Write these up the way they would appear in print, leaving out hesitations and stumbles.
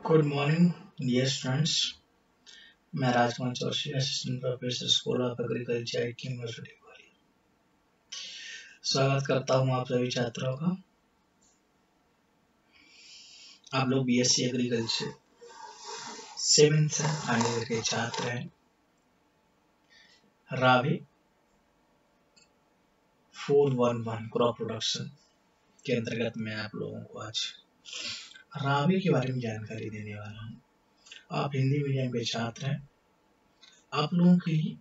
Good morning dear students. मैं Rajkumar Chaudhary, assistant professor school of agriculture IIT university Gwalior. स्वागत करता हूं आप सभी छात्रों का। आप लोग BSc agriculture 7th final year के छात्र हैं। रावी 411 क्रॉप प्रोडक्शन के अंतर्गत मैं आप लोगों को आज रावी के बारे में जानकारी देने वाला हूं। आप हिंदी मीडियम के छात्र हैं। आप लोगों के लिए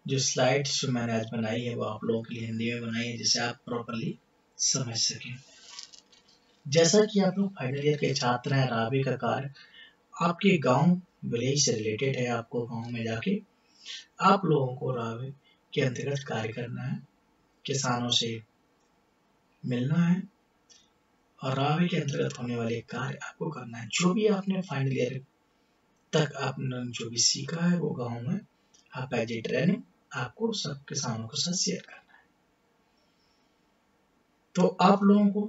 जो स्लाइड्स जो मैंने आज बनाई है वो आप लोगों के लिए हिंदी में बनाई है, जिसे आप प्रॉपरली समझ सकें। जैसा कि आप लोग फाइनल ईयर के छात्र हैं, रावी का कार्य आपके गांव विलेज से रिलेटेड है। आपको गांव में जाके आप लोगों को रावी के अंतर्गत कार्य करना है, किसानों से मिलना है और रावी के अंतर्गत होने वाले कार्य आपको करना है। जो भी आपने फाइनल ईयर तक आपने जो भी सीखा है वो गाँव में आप एज ए ट्रेनिंग आपको सब किसानों के साथ शेयर करना है। तो आप लोगों को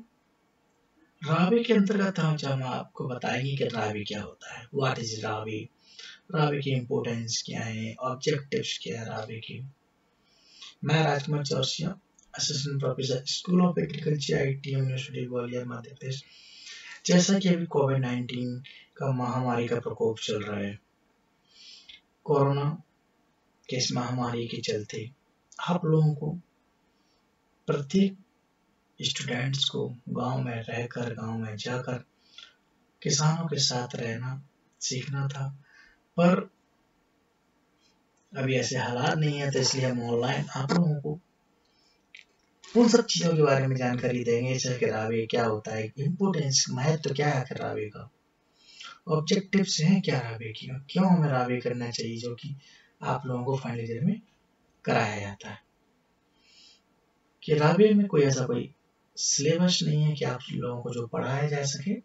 रावी के अंतर्गत हम आपको बताएंगे कि रावी क्या होता है, व्हाट इज रावी, रावी की इम्पोर्टेंस क्या है, ऑब्जेक्टिव्स क्या है रावी की। मैं Rajkumar Chaurasia, assistant professor school of agriculture IIT university Gwalior Madhya Pradesh. जैसा कि अभी कोविड-19 का महामारी का प्रकोप चल रहा है, कोरोना के इस महामारी के चलते आप लोगों को प्रत्येक स्टूडेंट्स को गांव में रहकर, गांव में जाकर किसानों के साथ रहना सीखना था, पर अभी ऐसे हालात नहीं है, तो इसलिए हम ऑनलाइन आप लोगों को उन सब चीजों के बारे में जानकारी देंगे। जैसे कि रावी क्या होता है, इम्पोर्टेंस, महत्व क्या है रावी का, ऑब्जेक्टिव्स हैं क्या रावी की, क्यों हमें रावी करना चाहिए, जो कि आप लोगों को फाइनल ईयर में कराया जाता है। कि रावी में कोई ऐसा कोई सिलेबस नहीं है कि आप लोगों को जो पढ़ाया जा सके।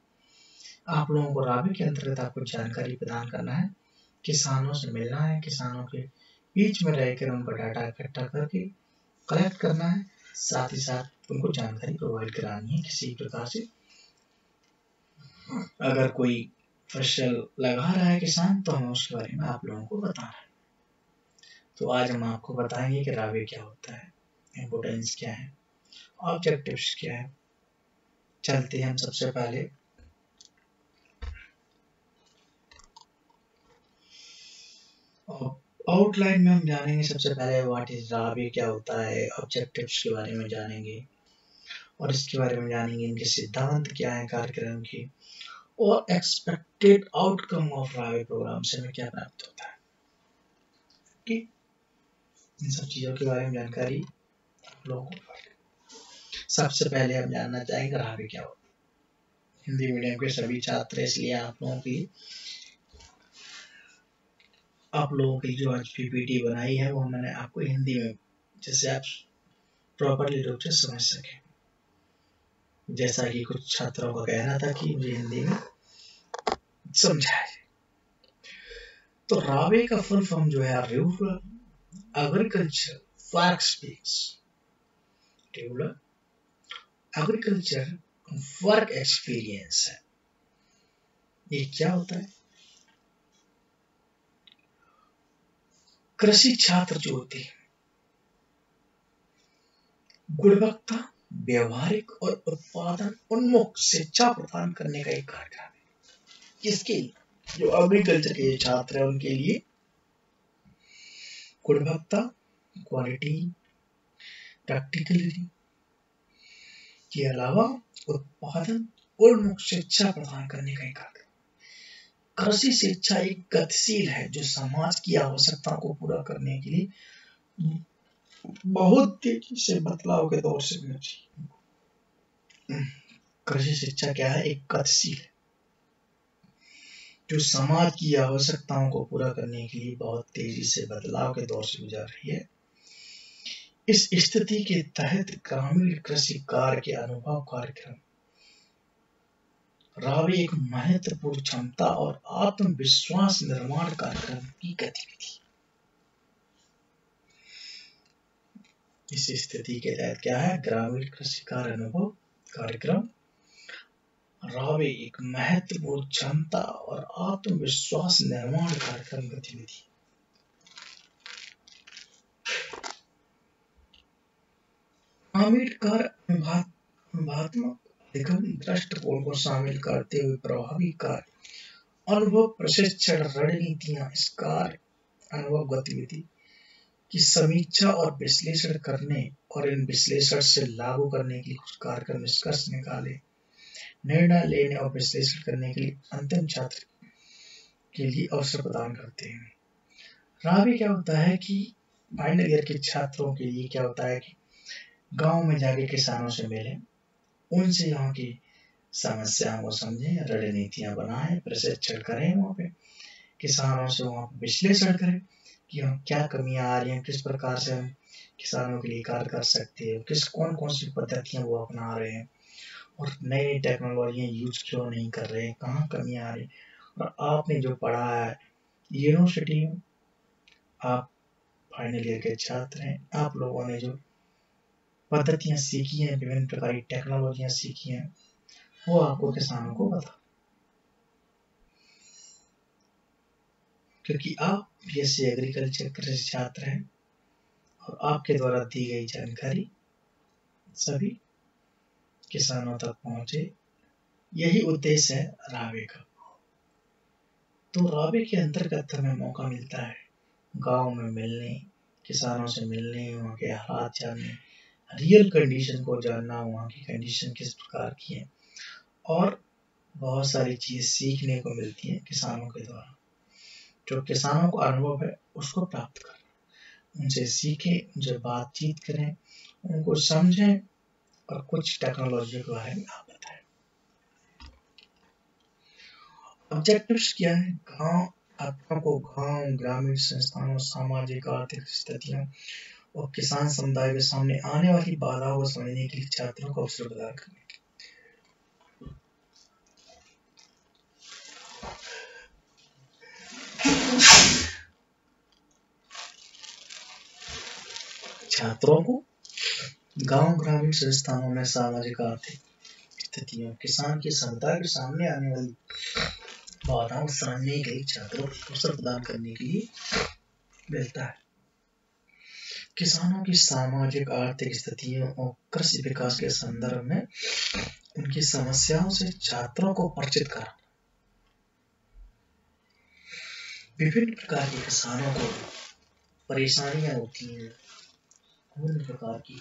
आप लोगों को रावी के अंतर्गत आपको जानकारी प्रदान करना है, किसानों से मिलना है, किसानों के बीच में रहकर उनका डाटा इकट्ठा करके कलेक्ट करना है, साथ ही साथ उनको जानकारी प्रोवाइड करानी है। किसी प्रकार से अगर कोई फसल लगा रहा है किसान, तो हमें उसके बारे में आप लोगों को बताना है। तो आज हम आपको बताएंगे कि रावी क्या होता है, इम्पोर्टेंस क्या है, ऑब्जेक्टिव्स क्या है। चलते हैं हम सबसे पहले आउटलाइन में हम जानेंगे। सबसे पहले व्हाट इज रावी क्या होता है, ऑब्जेक्टिव्स के बारे में जानेंगे और इसके बारे में जानेंगे इनके सिद्धांत क्या है कार्यक्रम की, और एक्सपेक्टेड आउटकम ऑफ रावी प्रोग्राम से हमें क्या प्राप्त होता है। ठीक, इन सब चीजों के बारे में जानकारी आप लोगों को सबसे पहले हम जानना चाहेंगे रावी क्या होता है। हिंदी मीडियम के सभी छात्र, इसलिए आप लोगों की जो आज PPT बनाई है वो मैंने आपको हिंदी में, जिससे आप प्रॉपरली रूप से समझ सके। जैसा कि कुछ छात्रों का कहना था कि मुझे हिंदी में समझाए। तो रावी का फुल फॉर्म जो है rural agriculture work space, rural agriculture work experience है। ये क्या होता है? कृषि छात्र जो होते हैं गुणवत्ता, व्यवहारिक और उत्पादन उन्मुख शिक्षा प्रदान करने का एक कार्यक्रम है, जिसके जो एग्रीकल्चर के छात्र हैं उनके लिए गुणवत्ता, क्वालिटी, प्रैक्टिकलिटी के अलावा उत्पादन उन्मुख शिक्षा प्रदान करने का एक कार्यक्रम। कृषि शिक्षा एक गतिशील है जो समाज की आवश्यकताओं को पूरा करने के लिए बहुत तेजी से बदलाव के दौर से गुजरी। कृषि शिक्षा क्या है? एक गतिशील है जो समाज की आवश्यकताओं को पूरा करने के लिए बहुत तेजी से बदलाव के दौर से गुजर रही है। इस स्थिति के तहत ग्रामीण कृषि कार्य के अनुभव कार्यक्रम रावी एक महत्वपूर्ण क्षमता और आत्मविश्वास निर्माण कार्यक्रम की गतिविधि। इस स्थिति के तहत क्या है? ग्रामीण कृषि कार्य अनुभव कार्यक्रम रावे एक महत्वपूर्ण क्षमता और आत्मविश्वास निर्माण कार्यक्रम गतिविधि। आम्बेडकर अनुभात्मक अधिगम दृष्टिकोण को शामिल करते हुए प्रभावी कार्य अनुभव प्रशिक्षण रणनीतियां इस कार्य अनुभव गतिविधि की समीक्षा और विश्लेषण करने और इन विश्लेषण से लागू करने के लिए कुछ कार्यक्रम निष्कर्ष निकाले, निर्णय लेने और विश्लेषण करने के लिए अंतिम छात्र के लिए अवसर प्रदान करते हैं। रावे क्या होता है कि फाइनल ईयर के छात्रों के लिए क्या होता है कि गांव में जाके किसानों से मिलें, उनसे यहाँ की समस्याओं को समझें, रणनीतियां बनाएं, प्रशिक्षण करें, वहाँ पे किसानों से वहाँ पे विश्लेषण करें कि हम क्या कमियां आ रही हैं, किस प्रकार से हम किसानों के लिए कार्य कर सकते हैं, कौन कौन सी पद्धतियां वो अपना रहे हैं और नई नई टेक्नोलॉजियां यूज क्यों नहीं कर रहे हैं, कहाँ कमियां आ रही। और आपने जो पढ़ा है यूनिवर्सिटी में, आप फाइनल ईयर के छात्र हैं, आप लोगों ने जो पद्धतियां सीखी हैं, विभिन्न प्रकार की टेक्नोलॉजियां सीखी हैं, वो आपको किसानों को बता, क्योंकि आप बीएससी एग्रीकल्चर कृषि छात्र हैं और आपके द्वारा दी गई जानकारी सभी किसानों तक पहुंचे, यही उद्देश्य है रावे का। तो रावे के अंतर्गत हमें मौका मिलता है गांव में मिलने, किसानों से मिलने, वहाँ के हालात जानने, रियल कंडीशन को जानना, वहाँ की कंडीशन किस प्रकार की है, और बहुत सारी चीज सीखने को मिलती है किसानों के द्वारा। जो किसानों को अनुभव है उसको प्राप्त करें, उनसे सीखें, उनसे बातचीत करें, उनको समझें और कुछ टेक्नोलॉजी के बारे में आप बताएं। ऑब्जेक्टिव्स क्या है? छात्रों को गांव, ग्रामीण संस्थानों, सामाजिक आर्थिक स्थितियों और किसान समुदाय के सामने आने वाली बाधाओं को समझने के लिए छात्रों को अवसर प्रदान करने के छात्रों को गांव, ग्रामीण संस्थानों में सामाजिक आर्थिक स्थितियों, किसान के समुदाय के सामने आने वाली बाधाओं को समझने के लिए छात्रों को अवसर प्रदान करने के लिए मिलता है। किसानों की सामाजिक आर्थिक स्थितियों और कृषि विकास के संदर्भ में उनकी समस्याओं से छात्रों को परिचित कराना। विभिन्न प्रकार के किसानों को परेशानियां होती हैं, विभिन्न प्रकार की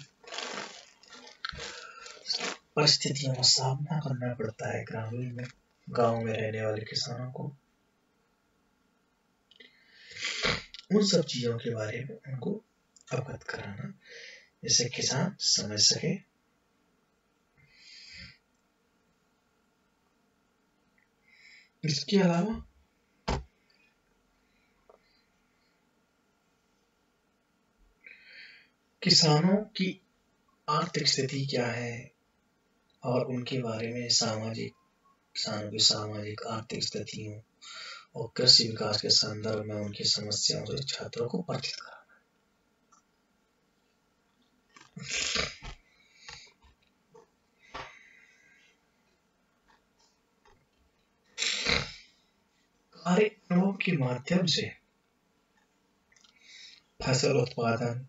परिस्थितियों का सामना करना पड़ता है ग्रामीण में, गांव में रहने वाले किसानों को। उन सब चीजों के बारे में उनको अवगत कराना, जिससे किसान समझ सके। इसके अलावा किसानों की आर्थिक स्थिति क्या है और उनके बारे में किसानों की सामाजिक आर्थिक स्थितियों और कृषि विकास के संदर्भ में उनकी समस्याओं से छात्रों को परिचित कराना। कार्यक्रमों के माध्यम से फसल उत्पादन,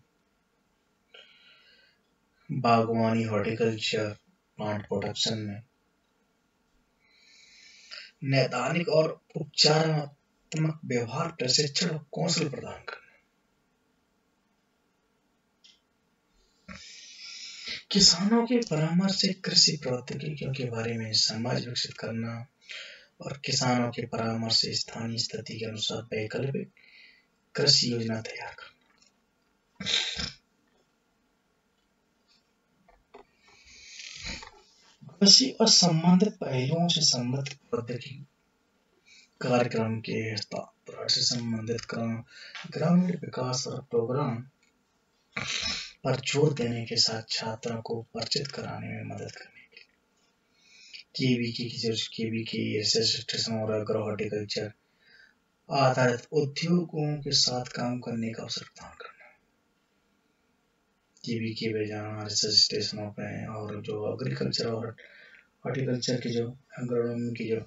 बागवानी, हॉर्टिकल्चर, प्लांट प्रोडक्शन में नैदानिक और उपचारात्मक व्यवहार प्रशिक्षण और कौशल प्रदान करना। किसानों के परामर्श से कृषि प्रौद्योगिकियों के बारे में समझ विकसित करना और किसानों के परामर्श से स्थानीय स्थिति के अनुसार वैकल्पिक कृषि योजना तैयार करना। कृषि और संबंधित पहलुओं से संबंधित प्रौद्योगिकी कार्यक्रम के हस्तांतरण से संबंधित ग्रामीण विकास और प्रोग्राम पर जोर देने के साथ छात्रों को परिचित कराने में मदद करने के लिए केवीके रिसर्च स्टेशन और एग्रो हॉर्टिकल्चर आधारित उद्योगों के साथ काम करने का अवसर प्रदान करना। केवीके पे जाना, रिसर्च स्टेशनों पे, और जो एग्रीकल्चर और हॉर्टिकल्चर की जो एग्रोनॉमी की जो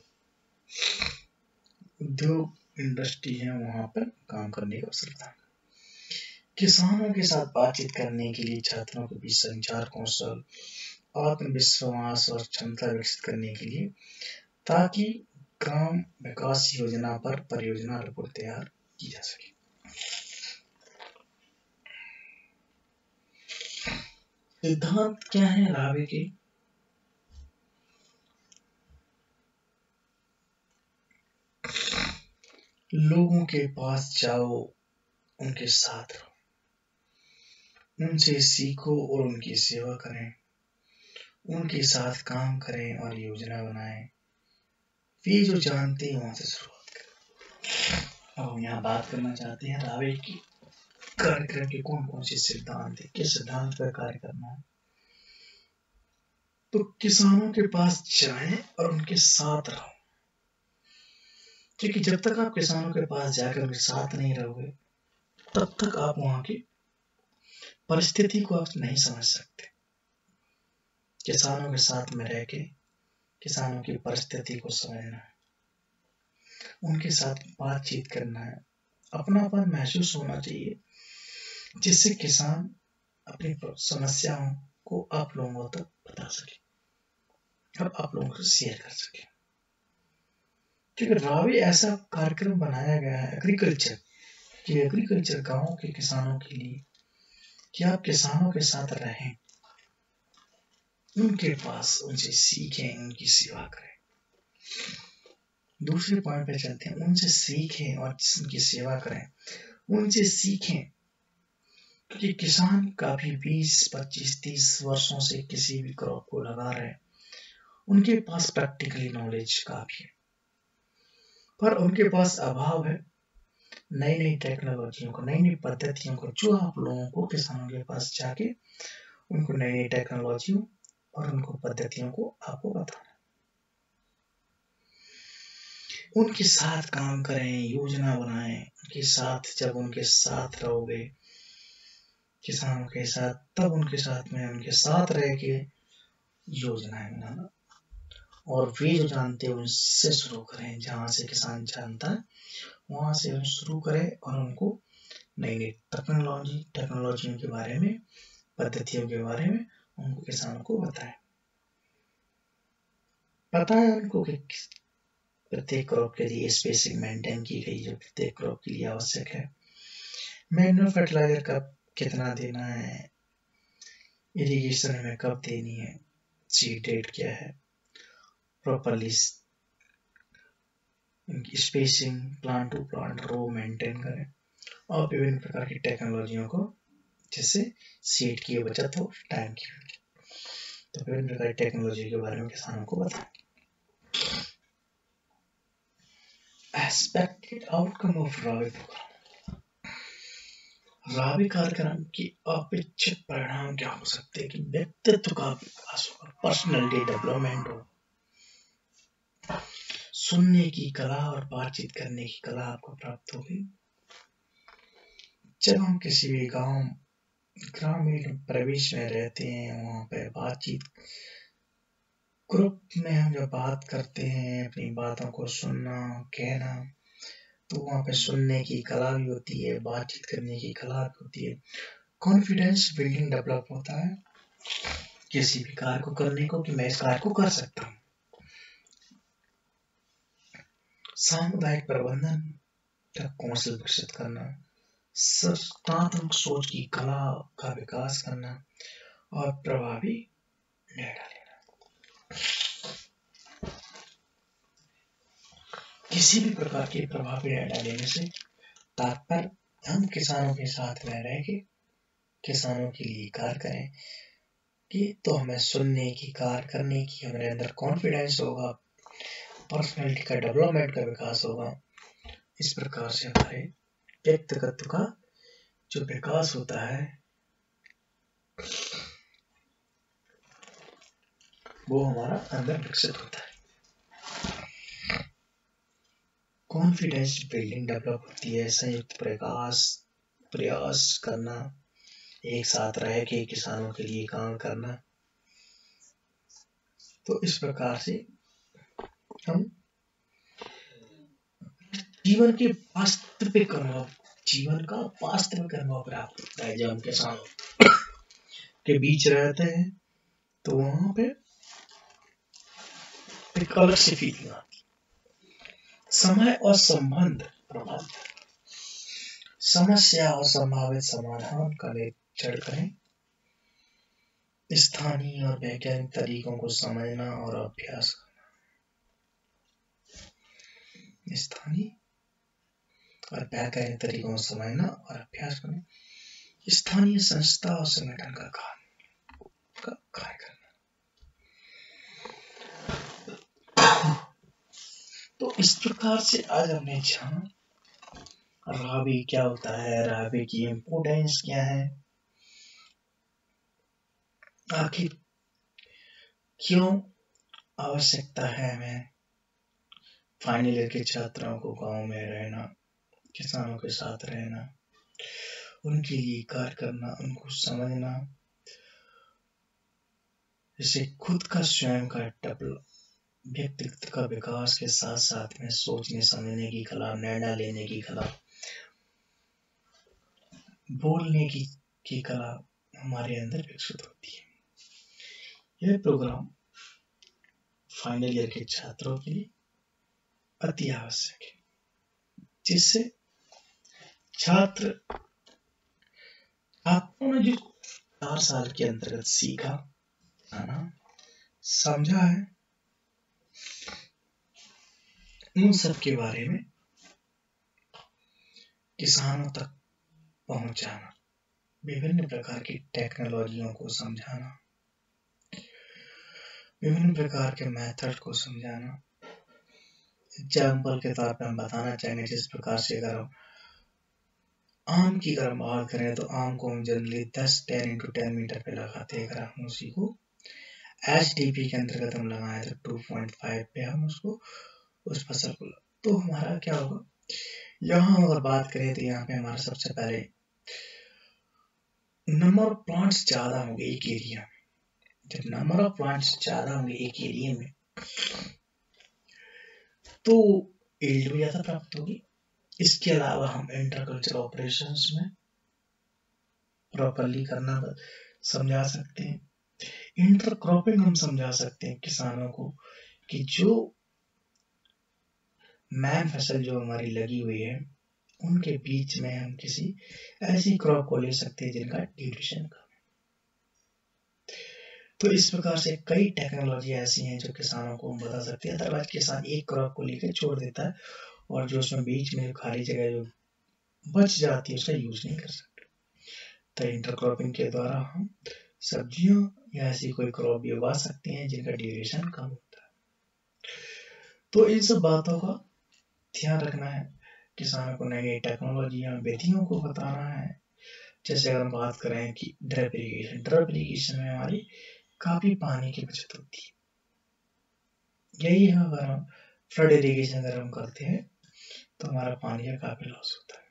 उद्योग इंडस्ट्री है वहां पर काम करने का अवसर था। किसानों के साथ बातचीत करने के लिए छात्रों के बीच संचार कौशल, आत्मविश्वास और क्षमता विकसित करने के लिए, ताकि ग्राम विकास योजना पर परियोजना रिपोर्ट तैयार की जा सके। सिद्धांत क्या है रावे के? लोगों के पास जाओ, उनके साथ रहो, उनसे सीखो और उनकी सेवा करें, उनके साथ काम करें और योजना बनाएं। वे जो जानते हैं वहां से शुरुआत करें। अब हम यहाँ बात करना चाहते हैं रावे की कार्यक्रम के कौन कौन से सिद्धांत है, किस सिद्धांत पर कार्य करना है। तो किसानों के पास जाएं और उनके साथ रहो, क्योंकि जब तक आप किसानों के पास जाकर उनके साथ नहीं रहोगे तब तक आप वहां की परिस्थिति को आप नहीं समझ सकते। किसानों के साथ में रह के किसानों की परिस्थिति को समझना है, उनके साथ बातचीत करना है, अपनापन महसूस होना चाहिए, जिससे किसान अपनी समस्याओं को आप लोगों तक बता सके और आप लोगों को शेयर कर सके। क्योंकि रावे ऐसा कार्यक्रम बनाया गया है एग्रीकल्चर कि एग्रीकल्चर गांवों के किसानों के लिए कि आप किसानों के साथ रहें, उनके पास उनसे सीखें, उनकी सेवा करें। दूसरे पॉइंट पे चलते हैं, उनसे सीखें और उनकी सेवा करें। उनसे सीखें क्योंकि किसान काफी 20, 25, 30 वर्षों से किसी भी क्रॉप को लगा रहे हैं, उनके पास प्रैक्टिकली नॉलेज काफी है, पर उनके पास अभाव है नई नई टेक्नोलॉजियों को, नई नई पद्धतियों को, जो आप लोगों को किसानों के पास जाके उनको नई नई टेक्नोलॉजियों और उनको पद्धतियों को आपको बताना। उनके साथ काम करें, योजना बनाएं, उनके साथ जब उनके साथ रहोगे किसानों के साथ, तब उनके साथ में उनके साथ रह के योजनाएं बनाना और वे जो जानते हैं उनसे शुरू करें। जहां से किसान जानता है वहां से हम शुरू करें और उनको नई नई टेक्नोलॉजियों के बारे में, पद्धतियों के बारे में उनको किसानों को बताएं। पता है उनको कि प्रत्येक क्रॉप के लिए स्पेसिंग मेंटेन की गई जो प्रत्येक क्रॉप के लिए आवश्यक है। मैन्युअल फर्टिलाइजर कब कितना देना है, इरिगेशन में कब देनी है, सीड डेट क्या है, properly spacing, plant to plant row maintain करें और विभिन्न प्रकार की टेक्नोलॉजियों को, जिससे सीड की बचत हो, टाइम की बचत, तो विभिन्न प्रकार की टेक्नोलॉजी के बारे में किसानों को बताएं। एक्सपेक्टेड आउटकम ऑफ रावे प्रोग्राम। रावे कार्यक्रम की अपेक्षित परिणाम क्या हो सकते हैं कि व्यक्तित्व का विकास होगा, पर्सनैलिटी डेवलपमेंट हो, सुनने की कला और बातचीत करने की कला आपको प्राप्त होगी। जब हम किसी भी ग्रामीण प्रदेश में रहते हैं, वहां पे बातचीत ग्रुप में हम जब बात करते हैं, अपनी बातों को सुनना, कहना, तो वहां पे सुनने की कला भी होती है, बातचीत करने की कला भी होती है, कॉन्फिडेंस बिल्डिंग डेवलप होता है किसी भी कार्य को करने को कि मैं इस कार्य को कर सकता हूँ। सामुदायिक प्रबंधन का कौशल विकसित करना, सृजनात्मक सोच की कला का विकास करना और प्रभावी निर्णय लेना। किसी भी प्रकार के प्रभावी निर्णय लेने से तात्पर्य हम किसानों के साथ में रह के किसानों के लिए कार्य करें कि तो हमें सुनने की, कार्य करने की हमारे अंदर कॉन्फिडेंस होगा, पर्सनैलिटी का डेवलपमेंट का विकास होगा। इस प्रकार से हमारे व्यक्तित्व का जो विकास होता है वो हमारा अंदर विकसित होता है। कॉन्फिडेंस बिल्डिंग डेवलप होती है, संयुक्त प्रयास करना, एक साथ रह के किसानों के लिए काम करना, तो इस प्रकार से हम जीवन का वास्तविक अनुभव प्राप्त होता है। जब हम किसानों के बीच रहते हैं तो वहां पे एक अलग सी फीलिंग आती। समय और संबंध प्रबंध, समस्या और संभावित समाधान का निरीक्षण करें, स्थानीय और वैज्ञानिक तरीकों को समझना और अभ्यास करना। स्थानीय और वैज्ञानिक तरीकों को समझना और अभ्यास करना। स्थानीय संस्था और संगठन का कार्य करना। तो इस प्रकार से आज हमने जाना राबी क्या होता है, राबी की इम्पोर्टेंस क्या है, आखिर क्यों आवश्यकता है हमें फाइनल ईयर के छात्रों को गांव में रहना, किसानों के साथ रहना, उनके लिए कार्य करना, उनको समझना, जैसे खुद का स्वयं का व्यक्तित्व का विकास के साथ साथ में सोचने समझने की कला, निर्णय लेने की कला, बोलने की कला हमारे अंदर विकसित होती है। यह प्रोग्राम फाइनल ईयर के छात्रों के लिए अति आवश्यक है, जिससे छात्रों ने जो 4 साल के अंतर्गत सीखा, समझा है, उन सब के बारे में किसानों तक पहुंचाना, विभिन्न प्रकार की टेक्नोलॉजियों को समझाना, विभिन्न प्रकार के मेथड को समझाना। एग्जाम्पल के तौर पर हम बताना चाहेंगे, जिस प्रकार से अगर आम की अगर बात करें तो आम को हम जनरली 10 × 10 मीटर पे लगाते हैं। अगर हम उसी को HDP के अंतर्गत हम लगाए तो 2.5 पे हम उसको उस फसल को, तो हमारा क्या होगा, यहाँ अगर बात करें तो यहाँ पे हमारा सबसे पहले नंबर ऑफ प्लांट्स ज्यादा होंगे एक एरिया में। जब नंबर ऑफ प्लांट्स ज्यादा होंगे एक एरिया में तो यील्ड भी ज्यादा प्राप्त होगी। इसके अलावा हम इंटरकल्चर ऑपरेशंस में प्रॉपरली करना समझा सकते हैं। इंटरक्रॉपिंग हम समझा सकते हैं किसानों को कि जो मैन फसल जो हमारी लगी हुई है उनके बीच में हम किसी ऐसी क्रॉप को ले सकते हैं जिनका ड्यूरेशन कम है। तो इस प्रकार से कई टेक्नोलॉजी ऐसी हैं जो किसानों को हम बता सकते हैं। अदरवाइज किसान एक क्रॉप को लेकर छोड़ देता है और जो उसमें बीच में खाली जगह जो बच जाती है उसका यूज नहीं कर सकते। तो इंटरक्रॉपिंग के द्वारा हम सब्जियों या ऐसी कोई क्रॉप भी उगा सकते हैं जिनका ड्यूरेशन कम होता है। तो इन सब बातों का ध्यान रखना है, किसानों को नई नई टेक्नोलॉजियां विधियों को बताना है। जैसे अगर हम बात करें कि ड्रिप इरिगेशन में हमारी काफी पानी की बचत होती है। यही है अगर हम फ्लड इरिगेशन अगर हम करते हैं तो हमारा पानी का काफी लॉस होता है।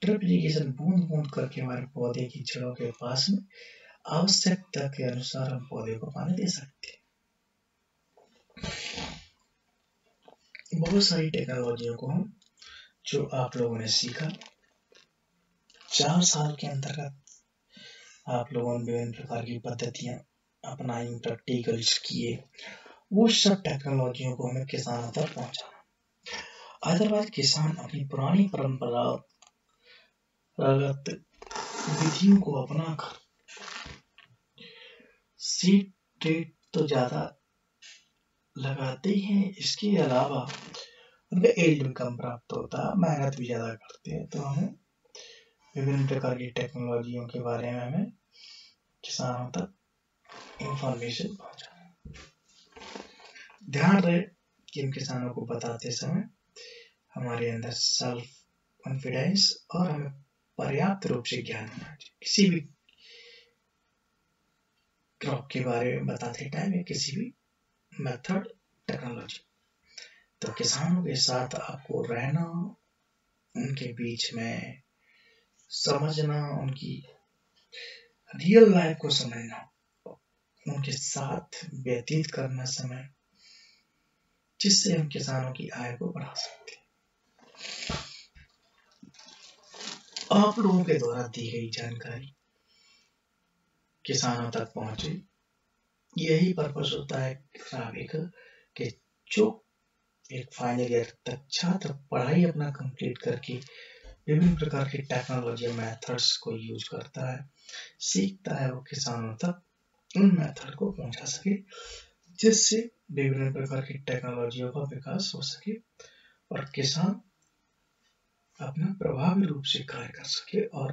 ड्रिप इरिगेशन बूंद बूंद करके हमारे पौधे की जड़ों के पास में आवश्यकता के अनुसार हम पौधे को पानी दे सकते हैं। बहुत सारी टेक्नोलॉजियों को हम जो आप लोगों ने सीखा 4 साल के अंतर्गत, आप लोगों ने विभिन्न प्रकार की पद्धतियां अपनाई, प्रैक्टिकल्स किए, वो सब टेक्नोलॉजियों को हमें किसानों तक पहुंचाना। अदरवाइज किसान अपनी पुरानी परंपरागत विधियों को अपनाकर सीड रेट तो ज्यादा लगाते ही हैं, इसके अलावा उनका यील्ड भी कम प्राप्त होता है, मेहनत भी ज्यादा करते हैं। तो हमें विभिन्न प्रकार की टेक्नोलॉजियों के बारे में हमें किसानों तक इंफॉर्मेशन पहुंचाना। ध्यान रहे कि हम किसानों को बताते समय हमारे अंदर सेल्फ कॉन्फिडेंस और हमें पर्याप्त रूप से ज्ञान होना चाहिए। किसी भी क्रॉप के बारे में बताते टाइम या किसी भी मेथड टेक्नोलॉजी, तो किसानों के साथ आपको रहना, उनके बीच में समझना, उनकी रियल लाइफ को समझना, उनके साथ व्यतीत करना समय, जिससे हम किसानों की आय को बढ़ा सकते हैं। आप लोगों के द्वारा दी गई जानकारी किसानों तक पहुंचे, यही पर्पस होता है रावे का कि जो एक फाइनल ईयर तक छात्र पढ़ाई अपना कंप्लीट करके विभिन्न प्रकार की टेक्नोलॉजी मेथड्स को यूज करता है, सीखता है, वो किसानों तक उन मेथड को पहुंचा सके, जिससे विभिन्न प्रकार की टेक्नोलॉजियों का विकास हो सके और किसान अपना प्रभावी रूप से कार्य कर सके और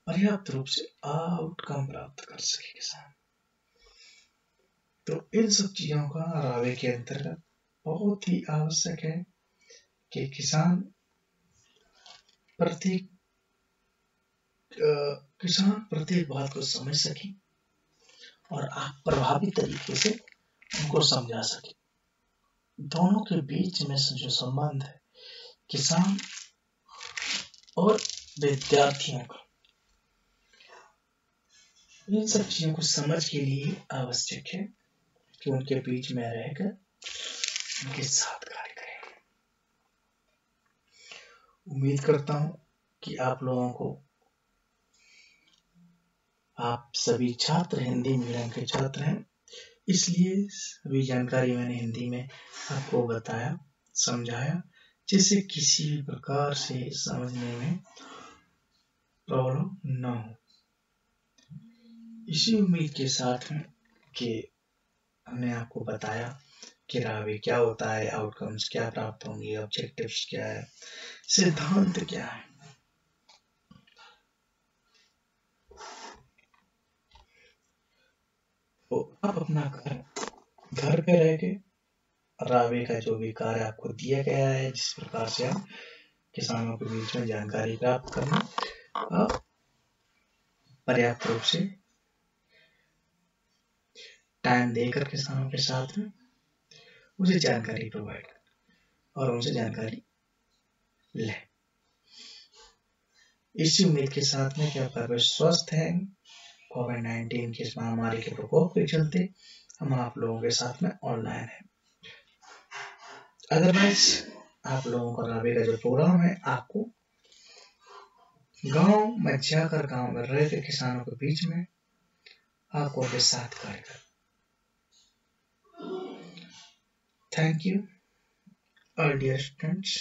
पर्याप्त रूप से आउटकम प्राप्त कर सके किसान। तो इन सब चीजों का रावे के अंतर्गत बहुत ही आवश्यक है कि किसान प्रत्येक बात को समझ सके और आप प्रभावी तरीके से उनको समझा सके। दोनों के बीच में जो संबंध है किसान और विद्यार्थियों का, इन सब चीजों को समझ के लिए आवश्यक है कि उनके बीच में रहकर उनके साथ कार्य करें। उम्मीद करता हूं कि आप लोगों को, आप सभी छात्र हिंदी मीडियम के छात्र हैं, इसलिए सभी जानकारी मैंने हिंदी में आपको बताया, समझाया, जिससे किसी भी प्रकार से समझने में प्रॉब्लम न हो। इसी उम्मीद के साथ में कि हमने आपको बताया कि रावे क्या होता है, आउटकम्स क्या प्राप्त होंगे, ऑब्जेक्टिव्स क्या है, सिद्धांत क्या है। तो आप अपना घर पे रह के रावे का जो भी कार्य आपको दिया गया है, जिस प्रकार से आप किसानों के बीच में जानकारी प्राप्त करना, आप पर्याप्त रूप से टाइम देकर किसानों के साथ में उसे जानकारी प्रोवाइड और उनसे जानकारी लें। इसी उम्मीद के साथ में कि आप स्वस्थ हैं, कोविड-19 की इस महामारी के प्रकोप के चलते हम आप लोगों के साथ में ऑनलाइन हैं। अदरवाइज आप लोगों का रावे का जो प्रोग्राम है, आपको गांव में जाकर, गांव में रहकर किसानों के बीच में आपको उनके साथ कार्य करना। Thank you, all dear students.